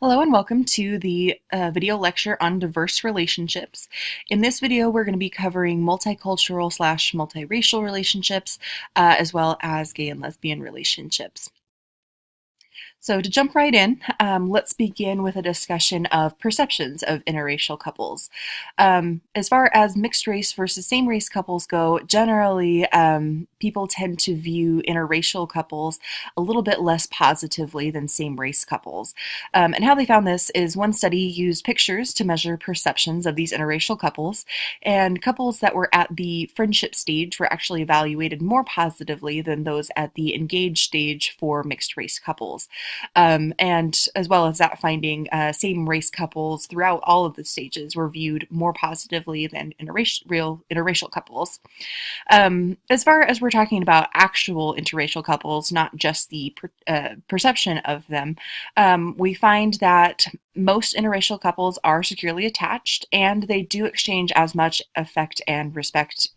Hello and welcome to the video lecture on diverse relationships. In this video, we're going to be covering multicultural / multiracial relationships, as well as gay and lesbian relationships. So to jump right in, let's begin with a discussion of perceptions of interracial couples. As far as mixed race versus same race couples go, generally people tend to view interracial couples a little bit less positively than same race couples. And how they found this is one study used pictures to measure perceptions of these interracial couples, and couples that were at the friendship stage were actually evaluated more positively than those at the engaged stage for mixed race couples. And as well as that finding, same race couples throughout all of the stages were viewed more positively than interracial couples. As far as we're talking about actual interracial couples, not just the perception of them, we find that most interracial couples are securely attached, and they do exchange as much affection and respect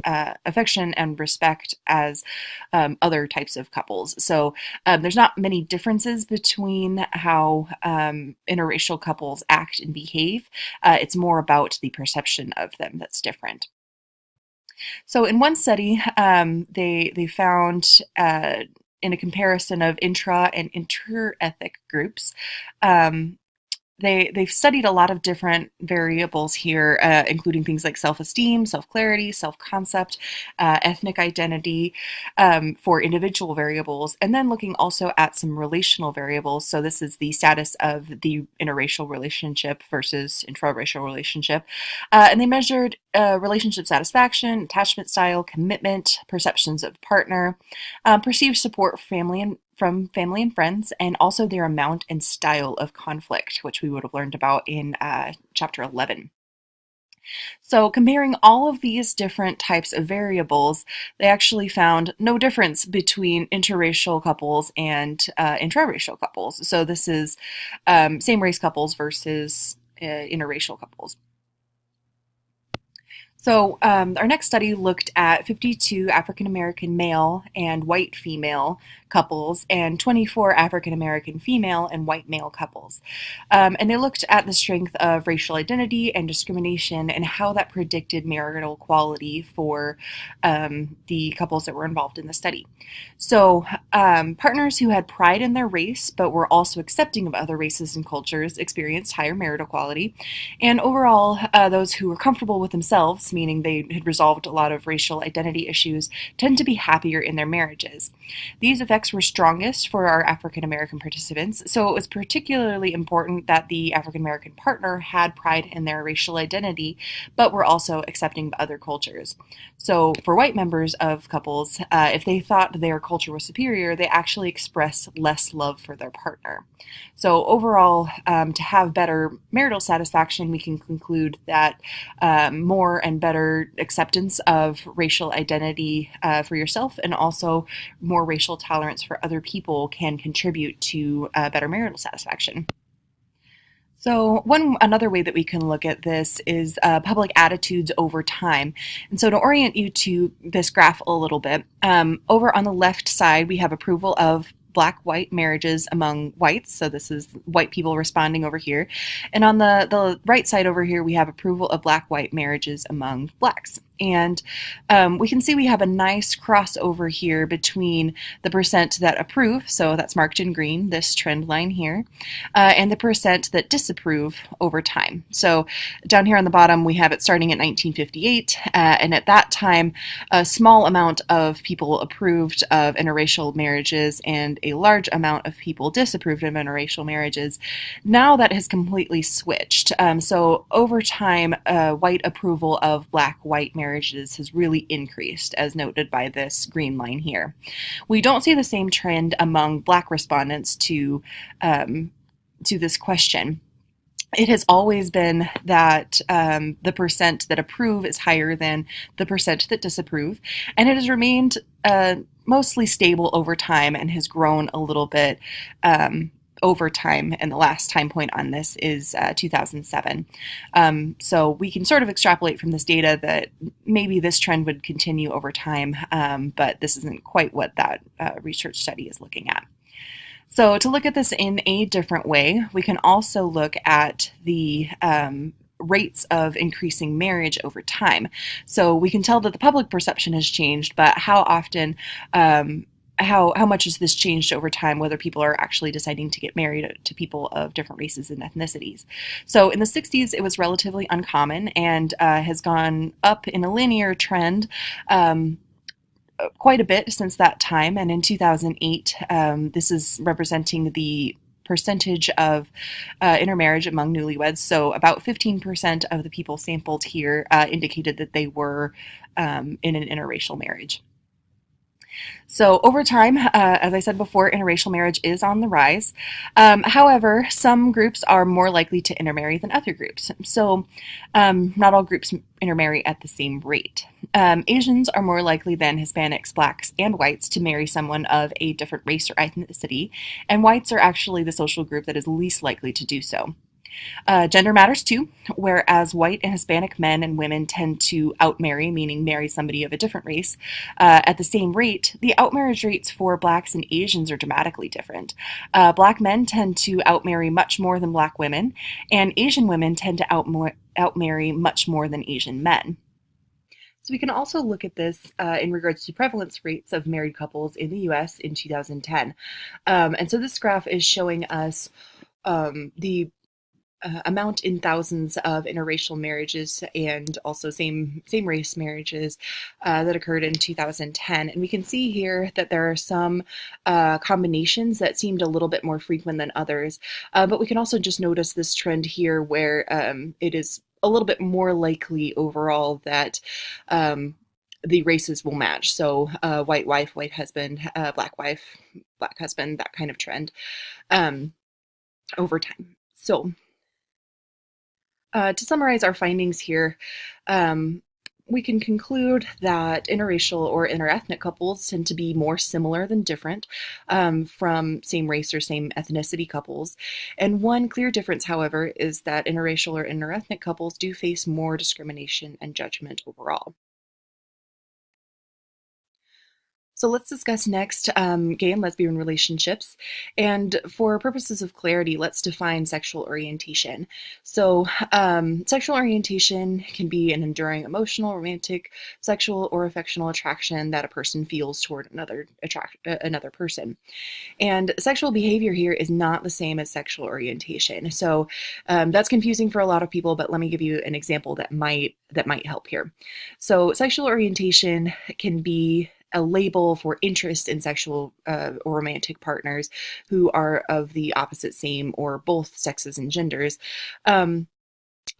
as other types of couples. So there's not many differences between how interracial couples act and behave. It's more about the perception of them that's different. So in one study, they found in a comparison of intra and inter-ethnic groups, they've studied a lot of different variables here, including things like self-esteem, self-clarity, self-concept, ethnic identity for individual variables, and then looking also at some relational variables. So this is the status of the interracial relationship versus intraracial relationship. And they measured relationship satisfaction, attachment style, commitment, perceptions of partner, perceived support from family and friends, and also their amount and style of conflict, which we would have learned about in chapter 11. So comparing all of these different types of variables, they actually found no difference between interracial couples and intraracial couples. So this is same-race couples versus interracial couples. So our next study looked at 52 African American male and white female couples and 24 African American female and white male couples. And they looked at the strength of racial identity and discrimination and how that predicted marital quality for the couples that were involved in the study. So partners who had pride in their race but were also accepting of other races and cultures experienced higher marital quality. And overall, those who were comfortable with themselves, meaning they had resolved a lot of racial identity issues, tend to be happier in their marriages. These effects were strongest for our African American participants, so it was particularly important that the African American partner had pride in their racial identity, but were also accepting of other cultures. So for white members of couples, if they thought their culture was superior, they actually expressed less love for their partner. So overall, to have better marital satisfaction, we can conclude that more and better acceptance of racial identity for yourself, and also more racial tolerance for other people, can contribute to better marital satisfaction. So another way that we can look at this is public attitudes over time. And so to orient you to this graph a little bit, over on the left side, we have approval of Black-white marriages among whites. So this is white people responding over here. And on the right side over here, we have approval of Black-white marriages among Blacks. And we can see we have a nice crossover here between the percent that approve, so that's marked in green, this trend line here, and the percent that disapprove over time. So down here on the bottom, we have it starting at 1958, and at that time, a small amount of people approved of interracial marriages and a large amount of people disapproved of interracial marriages. Now that has completely switched. So over time, white approval of Black-white marriages has really increased, as noted by this green line here. We don't see the same trend among Black respondents to this question. It has always been that the percent that approve is higher than the percent that disapprove, and it has remained mostly stable over time and has grown a little bit over time, and the last time point on this is 2007. So we can sort of extrapolate from this data that maybe this trend would continue over time, but this isn't quite what that research study is looking at. So to look at this in a different way, we can also look at the rates of increasing marriage over time. So we can tell that the public perception has changed, but how often, how much has this changed over time, whether people are actually deciding to get married to people of different races and ethnicities. So in the 60s, it was relatively uncommon and has gone up in a linear trend quite a bit since that time. And in 2008, this is representing the percentage of intermarriage among newlyweds. So about 15% of the people sampled here indicated that they were in an interracial marriage. So over time, as I said before, interracial marriage is on the rise. However, some groups are more likely to intermarry than other groups. So not all groups intermarry at the same rate. Asians are more likely than Hispanics, blacks, and whites to marry someone of a different race or ethnicity, and whites are actually the social group that is least likely to do so. Gender matters too, whereas white and Hispanic men and women tend to outmarry, meaning marry somebody of a different race, at the same rate. The outmarriage rates for blacks and Asians are dramatically different. Black men tend to outmarry much more than black women, and Asian women tend to outmarry much more than Asian men. So we can also look at this in regards to prevalence rates of married couples in the US in 2010. And so this graph is showing us the amount in thousands of interracial marriages and also same race marriages that occurred in 2010. And we can see here that there are some combinations that seemed a little bit more frequent than others. But we can also just notice this trend here where it is a little bit more likely overall that the races will match. So white wife, white husband, black wife, black husband, that kind of trend over time. So to summarize our findings here, we can conclude that interracial or interethnic couples tend to be more similar than different from same race or same ethnicity couples. And one clear difference, however, is that interracial or interethnic couples do face more discrimination and judgment overall. So let's discuss next gay and lesbian relationships. And for purposes of clarity, let's define sexual orientation. So sexual orientation can be an enduring emotional, romantic, sexual, or affectional attraction that a person feels toward another person. And sexual behavior here is not the same as sexual orientation. So that's confusing for a lot of people, but let me give you an example that might help here. So sexual orientation can be a label for interest in sexual or romantic partners who are of the opposite, same, or both sexes and genders. And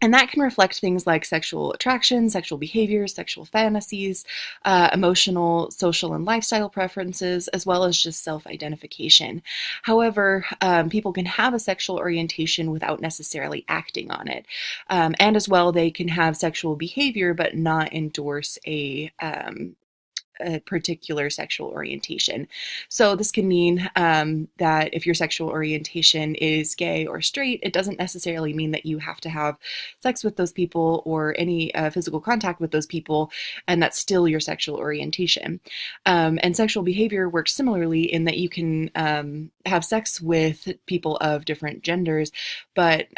that can reflect things like sexual attraction, sexual behaviors, sexual fantasies, emotional, social, and lifestyle preferences, as well as just self-identification. However, people can have a sexual orientation without necessarily acting on it. And as well, they can have sexual behavior but not endorse a particular sexual orientation. So this can mean that if your sexual orientation is gay or straight, it doesn't necessarily mean that you have to have sex with those people or any physical contact with those people, and that's still your sexual orientation. And sexual behavior works similarly in that you can have sex with people of different genders, but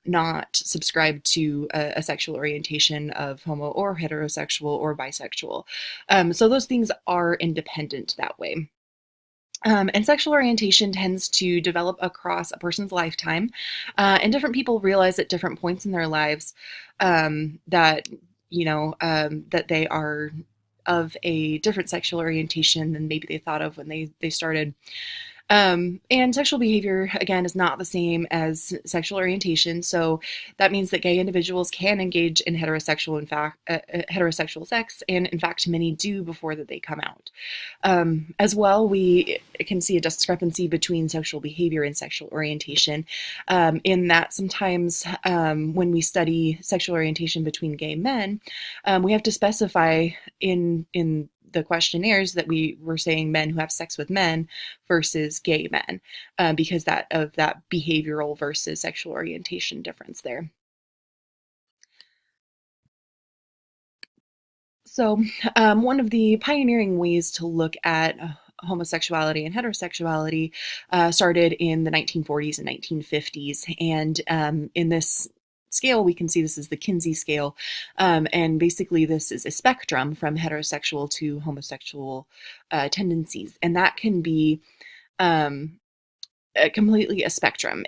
not subscribe to a sexual orientation of homo or heterosexual or bisexual. So those things are independent that way. And sexual orientation tends to develop across a person's lifetime, and different people realize at different points in their lives that that they are of a different sexual orientation than maybe they thought of when they started. And sexual behavior, again, is not the same as sexual orientation. So that means that gay individuals can engage in heterosexual sex, and in fact, many do before that they come out. As well, we can see a discrepancy between sexual behavior and sexual orientation, in that sometimes when we study sexual orientation between gay men, we have to specify in the questionnaires that we were saying men who have sex with men versus gay men, because of that behavioral versus sexual orientation difference there. So one of the pioneering ways to look at homosexuality and heterosexuality started in the 1940s and 1950s. And in this scale, we can see this is the Kinsey scale. And basically, this is a spectrum from heterosexual to homosexual tendencies. And that can be completely a spectrum.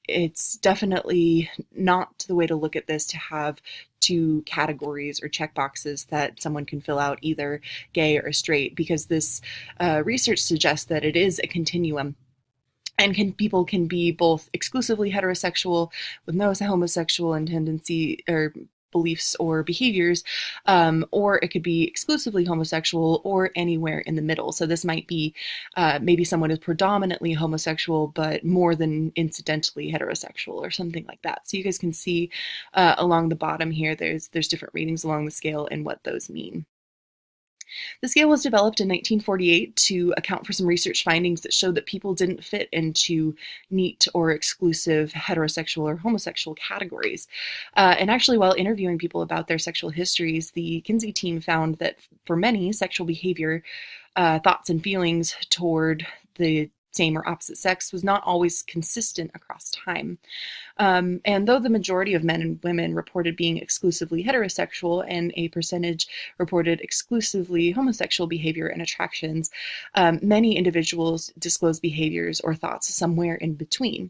It's definitely not the way to look at this to have two categories or checkboxes that someone can fill out, either gay or straight, because this research suggests that it is a continuum. And people can be both exclusively heterosexual with no homosexual and tendency or beliefs or behaviors, or it could be exclusively homosexual or anywhere in the middle. So this might be maybe someone is predominantly homosexual, but more than incidentally heterosexual or something like that. So you guys can see along the bottom here, there's different ratings along the scale and what those mean. The scale was developed in 1948 to account for some research findings that showed that people didn't fit into neat or exclusive heterosexual or homosexual categories. And actually, while interviewing people about their sexual histories, the Kinsey team found that for many, sexual behavior, thoughts and feelings toward the same or opposite sex was not always consistent across time. And though the majority of men and women reported being exclusively heterosexual and a percentage reported exclusively homosexual behavior and attractions, many individuals disclose behaviors or thoughts somewhere in between.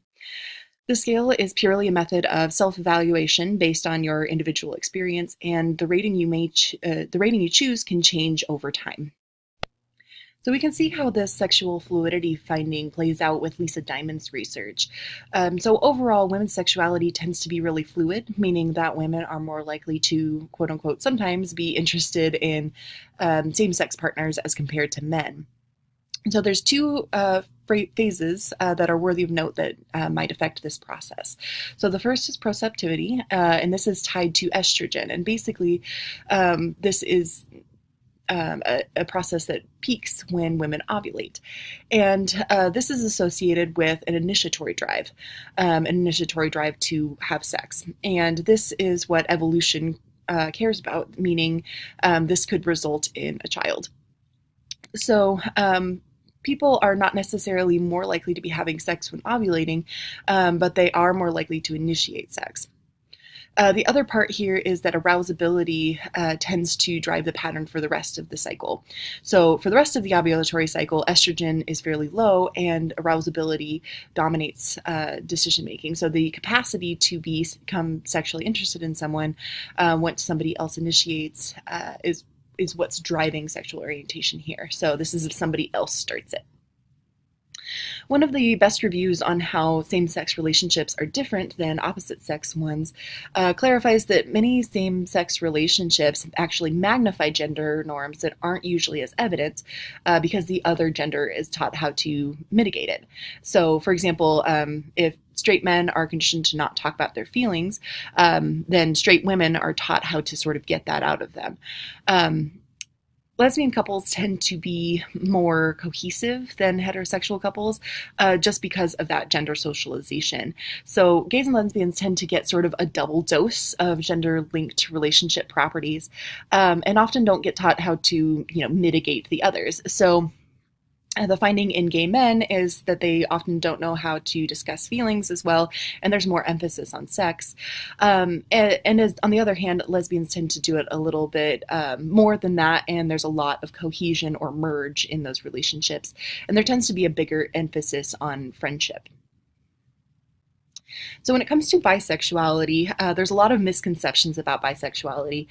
The scale is purely a method of self-evaluation based on your individual experience, and the rating you choose can change over time. So we can see how this sexual fluidity finding plays out with Lisa Diamond's research. So overall, women's sexuality tends to be really fluid, meaning that women are more likely to, quote unquote, sometimes be interested in same-sex partners as compared to men. So there's two phases that are worthy of note that might affect this process. So the first is proceptivity, and this is tied to estrogen. And basically, this is a process that peaks when women ovulate. And this is associated with an initiatory drive to have sex. And this is what evolution cares about, meaning this could result in a child. So people are not necessarily more likely to be having sex when ovulating, but they are more likely to initiate sex. The other part here is that arousability tends to drive the pattern for the rest of the cycle. So for the rest of the ovulatory cycle, estrogen is fairly low and arousability dominates decision making. So the capacity to become sexually interested in someone once somebody else initiates is what's driving sexual orientation here. So this is if somebody else starts it. One of the best reviews on how same-sex relationships are different than opposite-sex ones clarifies that many same-sex relationships actually magnify gender norms that aren't usually as evident because the other gender is taught how to mitigate it. So, for example, if straight men are conditioned to not talk about their feelings, then straight women are taught how to sort of get that out of them. Lesbian couples tend to be more cohesive than heterosexual couples just because of that gender socialization. So gays and lesbians tend to get sort of a double dose of gender-linked relationship properties and often don't get taught how to, mitigate the others. So the finding in gay men is that they often don't know how to discuss feelings as well, and there's more emphasis on sex. And as, on the other hand, lesbians tend to do it a little bit more than that, and there's a lot of cohesion or merge in those relationships. And there tends to be a bigger emphasis on friendship. So when it comes to bisexuality, there's a lot of misconceptions about bisexuality,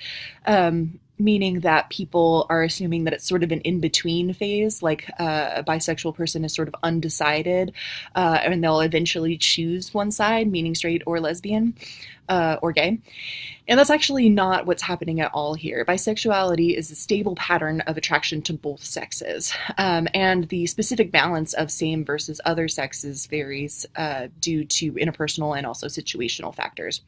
meaning that people are assuming that it's sort of an in-between phase, like a bisexual person is sort of undecided, and they'll eventually choose one side, meaning straight or lesbian or gay. And that's actually not what's happening at all here. Bisexuality is a stable pattern of attraction to both sexes, and the specific balance of same versus other sexes varies due to interpersonal and also situational factors.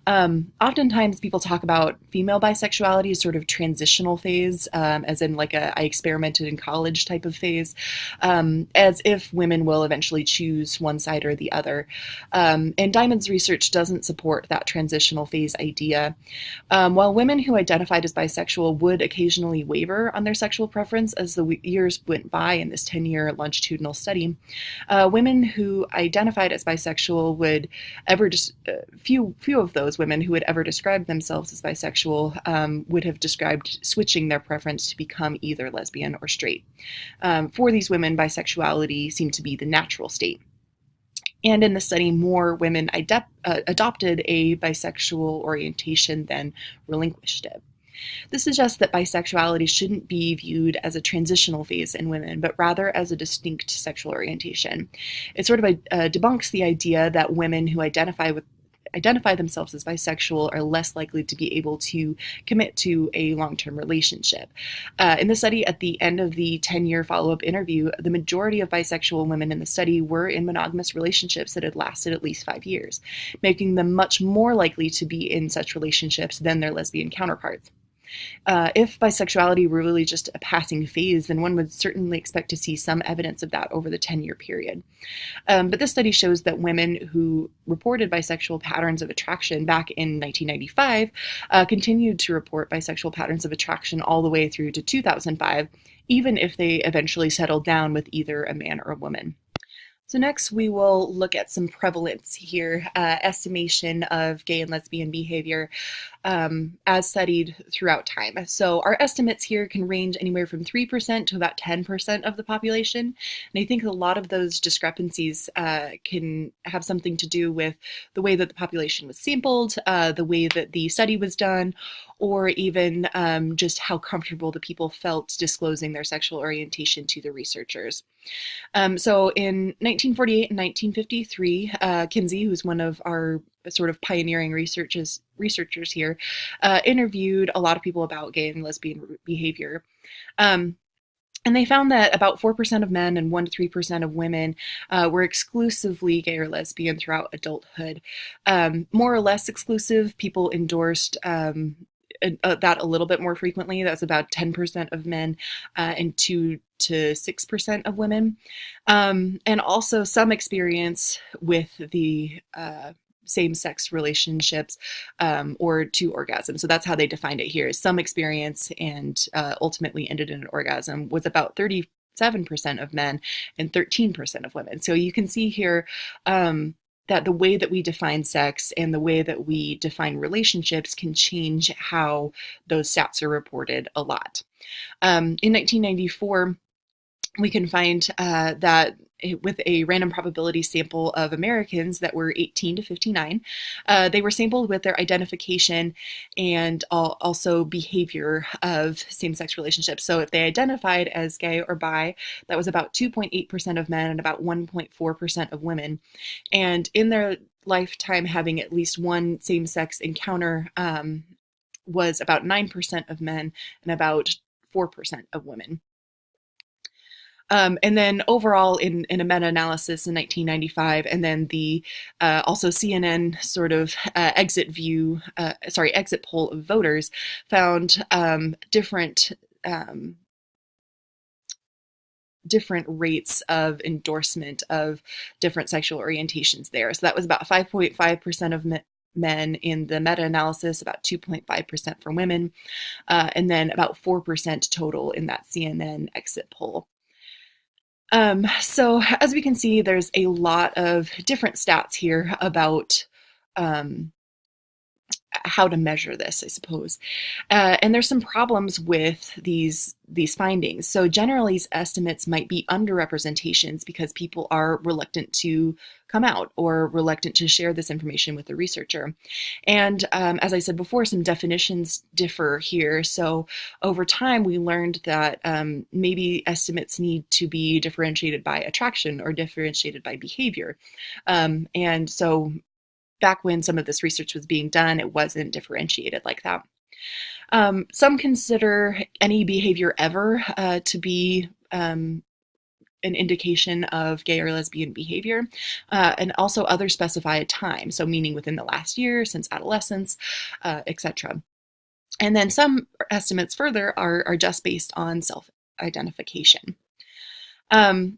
Oftentimes people talk about female bisexuality as sort of of transitional phase, as in like a I experimented in college type of phase, as if women will eventually choose one side or the other. And Diamond's research doesn't support that transitional phase idea. While women who identified as bisexual would occasionally waver on their sexual preference as the years went by in this 10-year longitudinal study, women who identified as bisexual would ever just few of those women who would ever describe themselves as bisexual would have described switching their preference to become either lesbian or straight. For these women, bisexuality seemed to be the natural state. And in the study, more women adopted a bisexual orientation than relinquished it. This suggests that bisexuality shouldn't be viewed as a transitional phase in women, but rather as a distinct sexual orientation. It sort of debunks the idea that women who identify themselves as bisexual are less likely to be able to commit to a long-term relationship. In the study, at the end of the 10-year follow-up interview, the majority of bisexual women in the study were in monogamous relationships that had lasted at least 5 years, making them much more likely to be in such relationships than their lesbian counterparts. If bisexuality were really just a passing phase, then one would certainly expect to see some evidence of that over the 10-year period. But this study shows that women who reported bisexual patterns of attraction back in 1995 continued to report bisexual patterns of attraction all the way through to 2005, even if they eventually settled down with either a man or a woman. So next we will look at some prevalence here, estimation of gay and lesbian behavior as studied throughout time. So our estimates here can range anywhere from 3% to about 10% of the population. And I think a lot of those discrepancies can have something to do with the way that the population was sampled, the way that the study was done, or even just how comfortable the people felt disclosing their sexual orientation to the researchers. So in 1948 and 1953, Kinsey, who's one of our sort of pioneering researchers here, interviewed a lot of people about gay and lesbian behavior. And they found that about 4% of men and 1 to 3% of women were exclusively gay or lesbian throughout adulthood. More or less exclusive, people endorsed that a little bit more frequently. That's about 10% of men and 2 to 6% of women. And also some experience with the same-sex relationships or 2 orgasms. So that's how they defined it here. Some experience and ultimately ended in an orgasm was about 37% of men and 13% of women. So you can see here that the way that we define sex and the way that we define relationships can change how those stats are reported a lot. In 1994, we can find that with a random probability sample of Americans that were 18 to 59, they were sampled with their identification and also behavior of same-sex relationships. So if they identified as gay or bi, that was about 2.8% of men and about 1.4% of women. And in their lifetime, having at least one same-sex encounter was about 9% of men and about 4% of women. And then overall in a meta-analysis in 1995, and then the also CNN sort of exit poll of voters found different rates of endorsement of different sexual orientations there. So that was about 5.5% of men in the meta-analysis, about 2.5% for women, and then about 4% total in that CNN exit poll. So as we can see, there's a lot of different stats here about how to measure this, I suppose. And there's some problems with these findings. So generally, estimates might be underrepresentations because people are reluctant to come out or reluctant to share this information with the researcher. And as I said before, some definitions differ here. So over time, we learned that maybe estimates need to be differentiated by attraction or differentiated by behavior. And so back when some of this research was being done, it wasn't differentiated like that. Some consider any behavior ever to be an indication of gay or lesbian behavior, and also others specify a time, so meaning within the last year, since adolescence, etc. And then some estimates further are just based on self-identification. Um,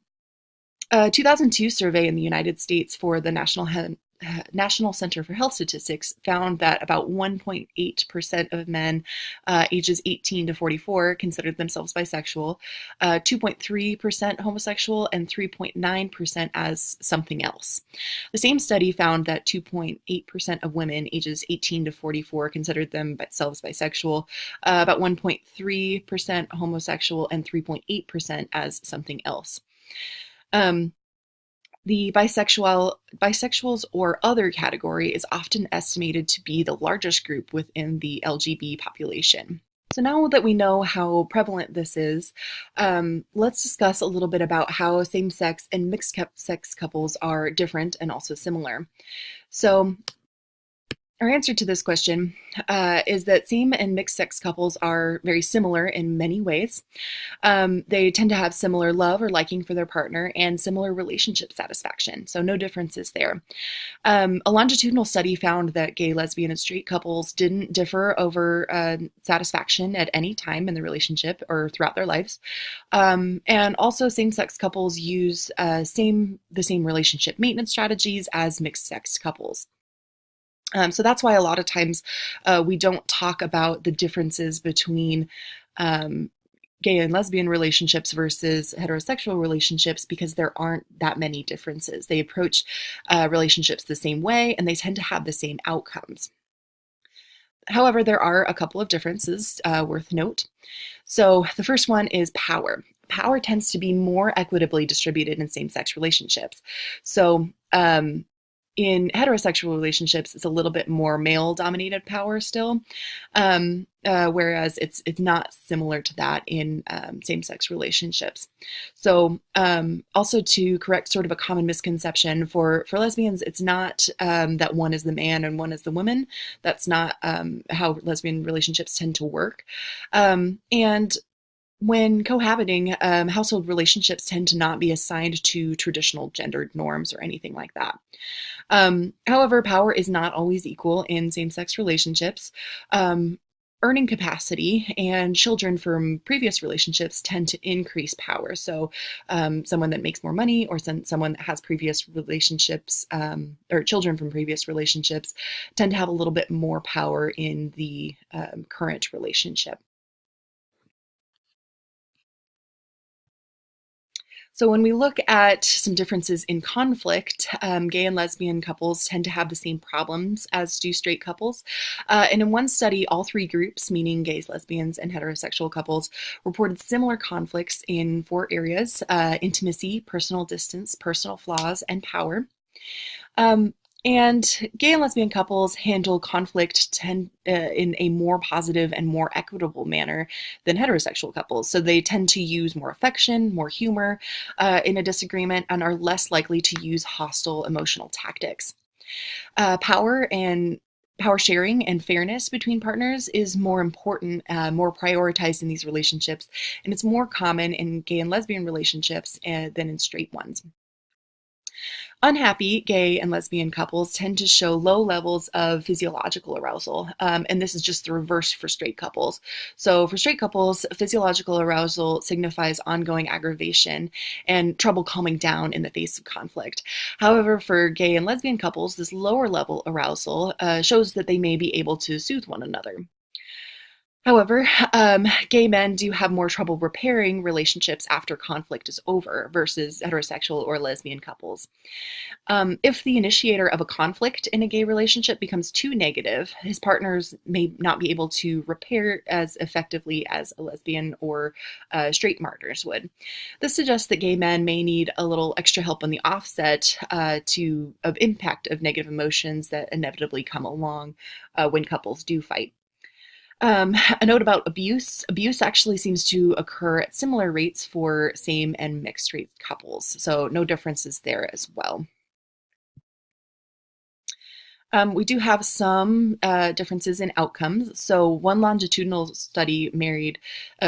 A 2002 survey in the United States for the National Center for Health Statistics found that about 1.8% of men ages 18 to 44 considered themselves bisexual, 2.3% homosexual, and 3.9% as something else. The same study found that 2.8% of women ages 18 to 44 considered themselves bisexual, about 1.3% homosexual, and 3.8% as something else. Um, the bisexuals or other category is often estimated to be the largest group within the LGB population. So now that we know how prevalent this is, let's discuss a little bit about how same-sex and mixed-sex couples are different and also similar. So our answer to this question is that same and mixed-sex couples are very similar in many ways. They tend to have similar love or liking for their partner and similar relationship satisfaction, so no differences there. A longitudinal study found that gay, lesbian, and straight couples didn't differ over satisfaction at any time in the relationship or throughout their lives. And also same-sex couples use the same relationship maintenance strategies as mixed-sex couples. So that's why a lot of times we don't talk about the differences between gay and lesbian relationships versus heterosexual relationships, because there aren't that many differences. They approach relationships the same way, and they tend to have the same outcomes. However, there are a couple of differences worth note. So the first one is power. Power tends to be more equitably distributed in same-sex relationships. So in heterosexual relationships, it's a little bit more male-dominated power still, whereas it's not similar to that in same-sex relationships. So also to correct sort of a common misconception for lesbians, it's not that one is the man and one is the woman. That's not how lesbian relationships tend to work. And when cohabiting, household relationships tend to not be assigned to traditional gendered norms or anything like that. However, power is not always equal in same-sex relationships. Earning capacity and children from previous relationships tend to increase power. So someone that makes more money or someone that has previous relationships or children from previous relationships tend to have a little bit more power in the current relationship. So when we look at some differences in conflict, gay and lesbian couples tend to have the same problems as do straight couples. And in one study, all three groups, meaning gays, lesbians, and heterosexual couples, reported similar conflicts in 4 areas: intimacy, personal distance, personal flaws, and power. And gay and lesbian couples handle conflict in a more positive and more equitable manner than heterosexual couples. So they tend to use more affection, more humor in a disagreement, and are less likely to use hostile emotional tactics. Power sharing and fairness between partners is more important, more prioritized in these relationships, and it's more common in gay and lesbian relationships than in straight ones. Unhappy gay and lesbian couples tend to show low levels of physiological arousal, and this is just the reverse for straight couples. So for straight couples, physiological arousal signifies ongoing aggravation and trouble calming down in the face of conflict. However, for gay and lesbian couples, this lower level arousal shows that they may be able to soothe one another. However, gay men do have more trouble repairing relationships after conflict is over versus heterosexual or lesbian couples. If the initiator of a conflict in a gay relationship becomes too negative, his partners may not be able to repair as effectively as a lesbian or straight partners would. This suggests that gay men may need a little extra help on the offset of impact of negative emotions that inevitably come along when couples do fight. A note about abuse. Abuse actually seems to occur at similar rates for same and mixed race couples, so no differences there as well. We do have some differences in outcomes. So, one longitudinal study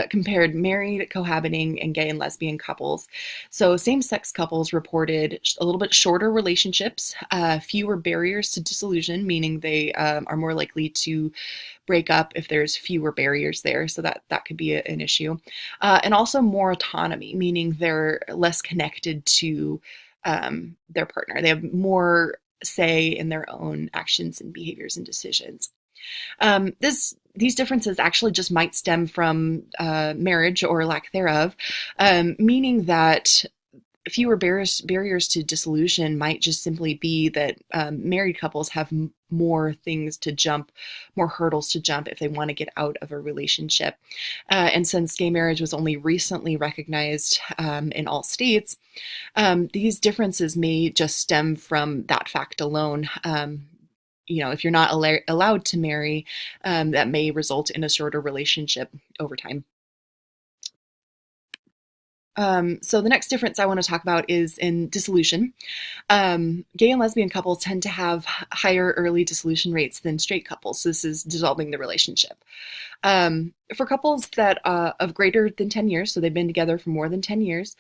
compared married, cohabiting, and gay and lesbian couples. So, same-sex couples reported a little bit shorter relationships, fewer barriers to dissolution, meaning they are more likely to break up if there's fewer barriers there. So that could be an issue, and also more autonomy, meaning they're less connected to their partner. They have more say in their own actions and behaviors and decisions. These differences actually just might stem from marriage or lack thereof, meaning that fewer barriers to dissolution might just simply be that married couples have more things to jump, more hurdles to jump if they want to get out of a relationship. And since gay marriage was only recently recognized in all states, these differences may just stem from that fact alone. If you're not allowed to marry, that may result in a shorter relationship over time. So the next difference I want to talk about is in dissolution. Gay and lesbian couples tend to have higher early dissolution rates than straight couples. So this is dissolving the relationship. For couples that of greater than 10 years, so they've been together for more than 10 years,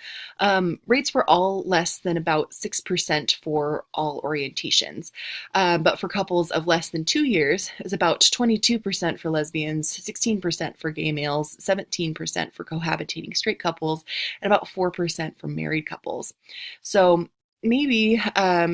rates were all less than about 6% for all orientations. But for couples of less than 2 years, it's about 22% for lesbians, 16% for gay males, 17% for cohabitating straight couples, and about 4% for married couples. So maybe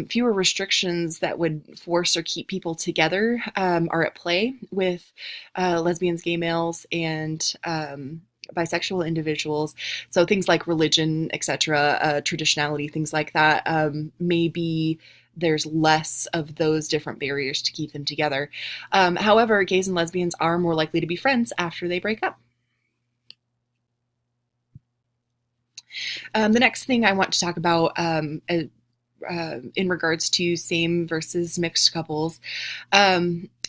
fewer restrictions that would force or keep people together are at play with lesbians, gay males, and bisexual individuals. So things like religion, etc., traditionality, things like that. Maybe there's less of those different barriers to keep them together. However, gays and lesbians are more likely to be friends after they break up. The next thing I want to talk about in regards to same versus mixed couples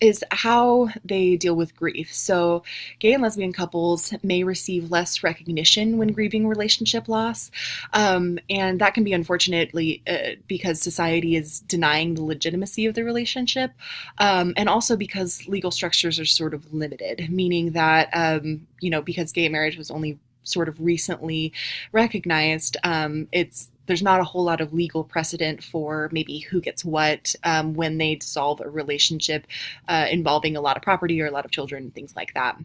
is how they deal with grief. So gay and lesbian couples may receive less recognition when grieving relationship loss, and that can be unfortunately because society is denying the legitimacy of the relationship, and also because legal structures are sort of limited, meaning that because gay marriage was only sort of recently recognized, there's not a whole lot of legal precedent for maybe who gets what when they dissolve a relationship involving a lot of property or a lot of children, things like that.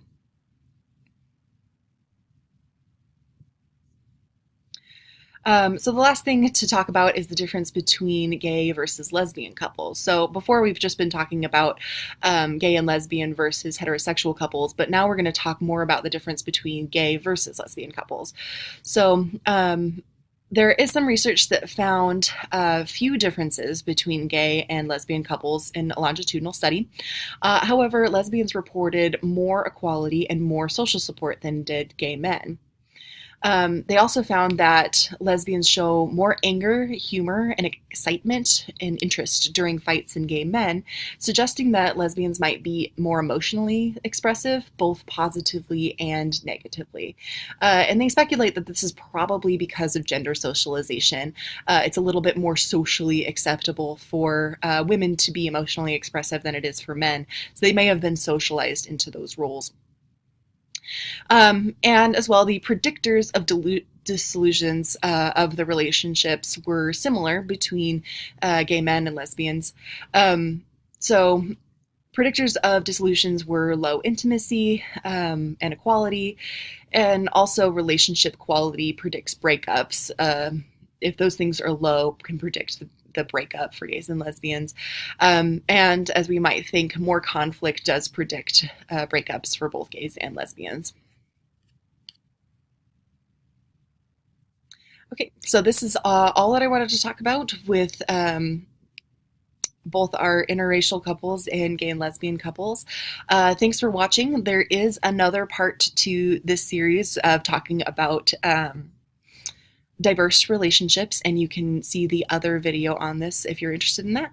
So the last thing to talk about is the difference between gay versus lesbian couples. So before we've just been talking about gay and lesbian versus heterosexual couples, but now we're going to talk more about the difference between gay versus lesbian couples. So there is some research that found a few differences between gay and lesbian couples in a longitudinal study. However, lesbians reported more equality and more social support than did gay men. They also found that lesbians show more anger, humor, and excitement and interest during fights than gay men, suggesting that lesbians might be more emotionally expressive, both positively and negatively. And they speculate that this is probably because of gender socialization. It's a little bit more socially acceptable for women to be emotionally expressive than it is for men. So they may have been socialized into those roles. And as well, the predictors of dissolutions of the relationships were similar between gay men and lesbians. So predictors of dissolutions were low intimacy and equality, and also relationship quality predicts breakups. If those things are low, can predict the breakup for gays and lesbians. And as we might think, more conflict does predict breakups for both gays and lesbians. Okay, so this is all that I wanted to talk about with both our interracial couples and gay and lesbian couples. Thanks for watching. There is another part to this series of talking about diverse relationships, and you can see the other video on this if you're interested in that.